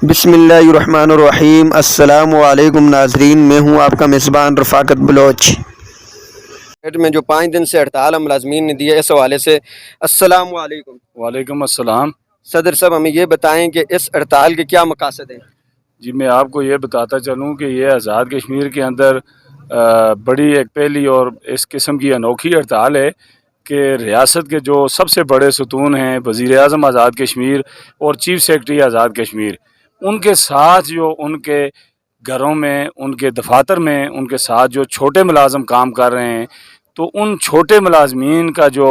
بسم اللہ الرحمن الرحیم۔ السلام علیکم ناظرین، میں ہوں آپ کا میزبان رفاقت بلوچ۔ میں جو 5 دن سے ہڑتال ملازمین نے دی ہے، اس حوالے سے السلام علیکم۔ وعلیکم السلام۔ صدر صاحب، ہمیں یہ بتائیں کہ اس ہڑتال کے کیا مقاصد ہیں؟ جی میں آپ کو یہ بتاتا چلوں کہ یہ آزاد کشمیر کے اندر بڑی ایک پہلی اور اس قسم کی انوکھی ہڑتال ہے کہ ریاست کے جو سب سے بڑے ستون ہیں، وزیر اعظم آزاد کشمیر اور چیف سیکرٹری آزاد کشمیر، ان کے ساتھ جو ان کے گھروں میں، ان کے دفاتر میں ان کے ساتھ جو چھوٹے ملازم کام کر رہے ہیں، تو ان چھوٹے ملازمین کا جو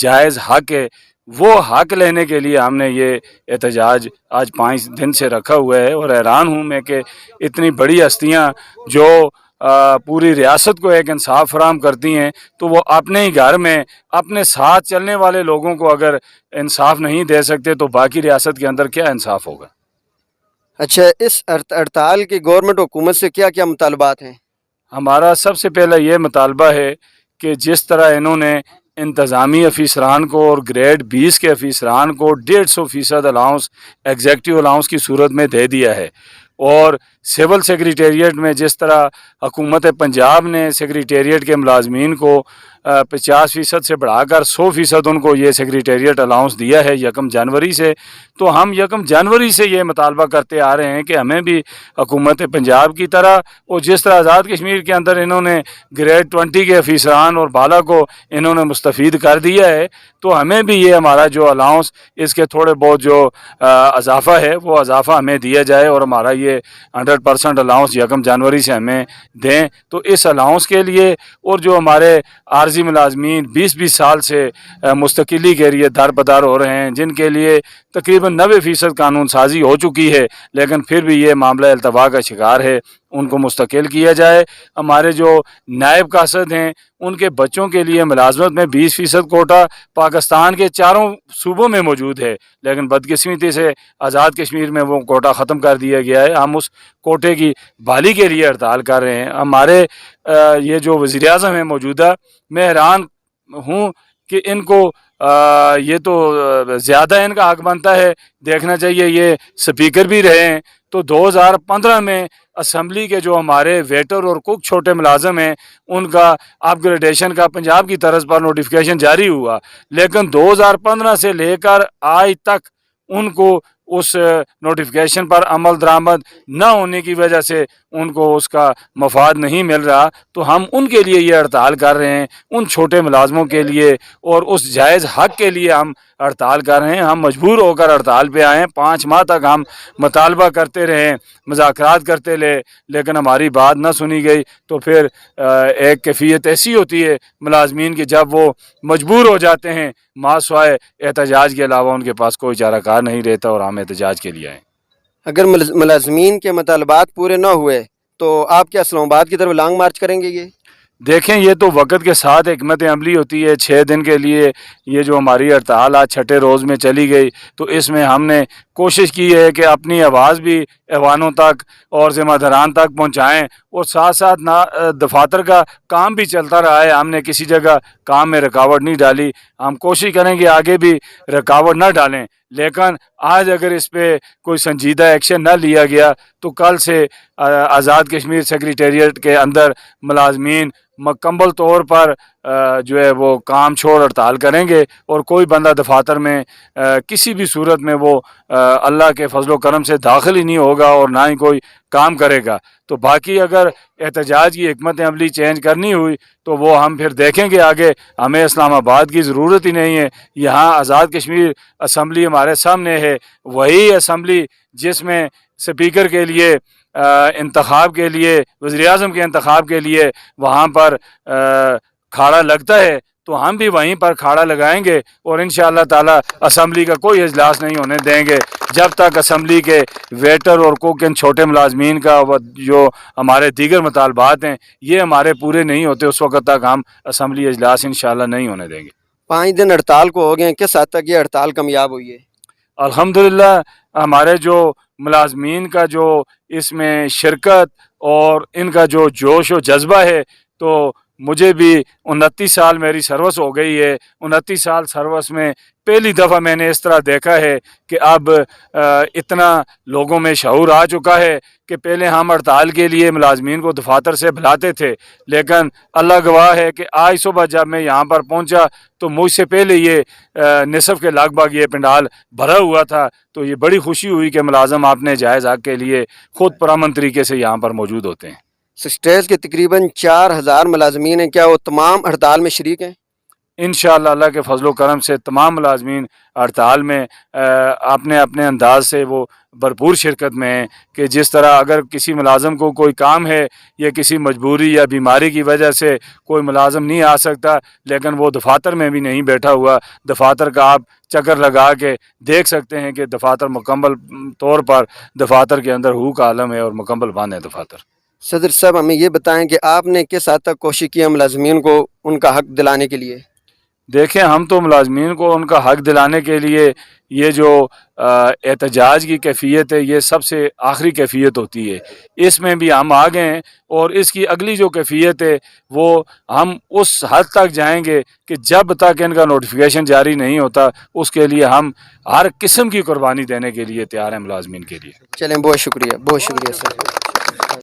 جائز حق ہے، وہ حق لینے کے لیے ہم نے یہ احتجاج آج 5 دن سے رکھا ہوا ہے۔ اور حیران ہوں میں کہ اتنی بڑی ہستیاں جو پوری ریاست کو ایک انصاف فراہم کرتی ہیں، تو وہ اپنے ہی گھر میں اپنے ساتھ چلنے والے لوگوں کو اگر انصاف نہیں دے سکتے تو باقی ریاست کے اندر کیا انصاف ہوگا؟ اچھا، اس ہڑتال کی گورنمنٹ حکومت سے کیا کیا مطالبات ہیں؟ ہمارا سب سے پہلا یہ مطالبہ ہے کہ جس طرح انہوں نے انتظامی افیسران کو اور گریڈ 20 کے افیسران کو 150% الاؤنس ایگزیکٹو الاؤنس کی صورت میں دے دیا ہے، اور سول سیکریٹریٹ میں جس طرح حکومت پنجاب نے سیکریٹریٹ کے ملازمین کو 50% سے بڑھا کر 100% ان کو یہ سیکریٹریٹ الاؤنس دیا ہے 1 جنوری سے، تو ہم 1 جنوری سے یہ مطالبہ کرتے آ رہے ہیں کہ ہمیں بھی حکومت پنجاب کی طرح، اور جس طرح آزاد کشمیر کے اندر انہوں نے گریڈ 20 کے افیسران اور بالا کو انہوں نے مستفید کر دیا ہے، تو ہمیں بھی یہ ہمارا جو الاؤنس اس کے تھوڑے بہت جو اضافہ ہے وہ اضافہ ہمیں دیا جائے، اور ہمارا یہ 100% الاؤنس 1 جنوری سے ہمیں دیں۔ تو اس الاؤنس کے لیے، اور جو ہمارے عارضی ملازمین 20 سال سے مستقلی کے لیے در بدر ہو رہے ہیں، جن کے لیے تقریباً 90% قانون سازی ہو چکی ہے لیکن پھر بھی یہ معاملہ التوا کا شکار ہے، ان کو مستقل کیا جائے۔ ہمارے جو نائب قاصد ہیں ان کے بچوں کے لیے ملازمت میں 20% کوٹا پاکستان کے 4 صوبوں میں موجود ہے، لیکن بدقسمتی سے آزاد کشمیر میں وہ کوٹا ختم کر دیا گیا ہے۔ ہم اس کوٹے کی بحالی کے لیے ہڑتال کر رہے ہیں۔ ہمارے یہ جو وزیر اعظم ہیں موجودہ، میں حیران ہوں کہ ان کو یہ تو زیادہ ان کا حق بنتا ہے، دیکھنا چاہیے یہ سپیکر بھی رہے ہیں، تو 2015 میں اسمبلی کے جو ہمارے ویٹر اور کک چھوٹے ملازم ہیں ان کا اپ گریڈیشن کا پنجاب کی طرز پر نوٹیفیکیشن جاری ہوا، لیکن 2015 سے لے کر آج تک ان کو اس نوٹیفیکیشن پر عمل درآمد نہ ہونے کی وجہ سے ان کو اس کا مفاد نہیں مل رہا، تو ہم ان کے لیے یہ ہڑتال کر رہے ہیں، ان چھوٹے ملازموں کے لیے اور اس جائز حق کے لیے ہم ہڑتال کر رہے ہیں۔ ہم مجبور ہو کر ہڑتال پہ آئے ہیں، 5 ماہ تک ہم مطالبہ کرتے رہے، مذاکرات کرتے رہے، لیکن ہماری بات نہ سنی گئی، تو پھر ایک کیفیت ایسی ہوتی ہے ملازمین کی جب وہ مجبور ہو جاتے ہیں، ماں سوائے احتجاج کے علاوہ ان کے پاس کوئی چارہ کار نہیں رہتا، اور ہم احتجاج کے لیے آئے۔ اگر ملازمین کے مطالبات پورے نہ ہوئے تو آپ کیا اسلام آباد کی طرف لانگ مارچ کریں گے؟ یہ دیکھیں، یہ تو وقت کے ساتھ حکمت عملی ہوتی ہے۔ 6 دن کے لیے یہ جو ہماری ہڑتال آج 6ٹھے روز میں چلی گئی، تو اس میں ہم نے کوشش کی ہے کہ اپنی آواز بھی ایوانوں تک اور ذمہ داران تک پہنچائیں، اور ساتھ ساتھ دفاتر کا کام بھی چلتا رہا ہے، ہم نے کسی جگہ کام میں رکاوٹ نہیں ڈالی۔ ہم کوشش کریں کہ آگے بھی رکاوٹ نہ ڈالیں، لیکن آج اگر اس پہ کوئی سنجیدہ ایکشن نہ لیا گیا تو کل سے آزاد کشمیر سیکریٹریٹ کے اندر ملازمین مکمل طور پر جو ہے وہ کام چھوڑ ہڑتال کریں گے، اور کوئی بندہ دفاتر میں کسی بھی صورت میں وہ اللہ کے فضل و کرم سے داخل ہی نہیں ہوگا اور نہ ہی کوئی کام کرے گا۔ تو باقی اگر احتجاج کی حکمت عملی چینج کرنی ہوئی تو وہ ہم پھر دیکھیں گے آگے، ہمیں اسلام آباد کی ضرورت ہی نہیں ہے۔ یہاں آزاد کشمیر اسمبلی ہمارے سامنے ہے، وہی اسمبلی جس میں سپیکر کے لیے انتخاب کے لیے، وزیر اعظم کے انتخاب کے لیے وہاں پر کھاڑا لگتا ہے، تو ہم بھی وہیں پر کھاڑا لگائیں گے، اور انشاءاللہ تعالی اسمبلی کا کوئی اجلاس نہیں ہونے دیں گے جب تک اسمبلی کے ویٹر اور کوک ان چھوٹے ملازمین کا جو ہمارے دیگر مطالبات ہیں یہ ہمارے پورے نہیں ہوتے، اس وقت تک ہم اسمبلی اجلاس انشاءاللہ نہیں ہونے دیں گے۔ 5 دن ہڑتال کو ہو گئے، کس حد تک یہ ہڑتال کامیاب ہوئی ہے؟ الحمدللہ ہمارے جو ملازمین کا جو اس میں شرکت اور ان کا جو جوش و جذبہ ہے، تو مجھے بھی 29 سال میری سروس ہو گئی ہے، 29 سال سروس میں پہلی دفعہ میں نے اس طرح دیکھا ہے کہ اب اتنا لوگوں میں شعور آ چکا ہے کہ پہلے ہم ہڑتال کے لیے ملازمین کو دفاتر سے بلاتے تھے، لیکن اللہ گواہ ہے کہ آج صبح جب میں یہاں پر پہنچا تو مجھ سے پہلے یہ نصف کے لگ بھگ یہ پنڈال بھرا ہوا تھا، تو یہ بڑی خوشی ہوئی کہ ملازم اپنے جائز حق کے لیے خود پرامن طریقے سے یہاں پر موجود ہوتے ہیں۔ سٹیج کے تقریباً 4000 ملازمین ہیں، کیا وہ تمام ہڑتال میں شریک ہیں؟ انشاءاللہ اللہ کے فضل و کرم سے تمام ملازمین ہڑتال میں اپنے اپنے انداز سے وہ بھرپور شرکت میں ہیں کہ جس طرح اگر کسی ملازم کو کوئی کام ہے یا کسی مجبوری یا بیماری کی وجہ سے کوئی ملازم نہیں آ سکتا، لیکن وہ دفاتر میں بھی نہیں بیٹھا ہوا، دفاتر کا آپ چکر لگا کے دیکھ سکتے ہیں کہ دفاتر مکمل طور پر دفاتر کے اندر حقوق عالم ہے اور مکمل بند ہے دفاتر۔ صدر صاحب ہمیں یہ بتائیں کہ آپ نے کس حد تک کوشش کی ہے ملازمین کو ان کا حق دلانے کے لیے؟ دیکھیں، ہم تو ملازمین کو ان کا حق دلانے کے لیے یہ جو احتجاج کی کیفیت ہے یہ سب سے آخری کیفیت ہوتی ہے، اس میں بھی ہم آ گئے ہیں، اور اس کی اگلی جو کیفیت ہے وہ ہم اس حد تک جائیں گے کہ جب تک ان کا نوٹیفیکیشن جاری نہیں ہوتا اس کے لیے ہم ہر قسم کی قربانی دینے کے لیے تیار ہیں ملازمین کے لیے۔ چلیں، بہت شکریہ، بہت شکریہ سر۔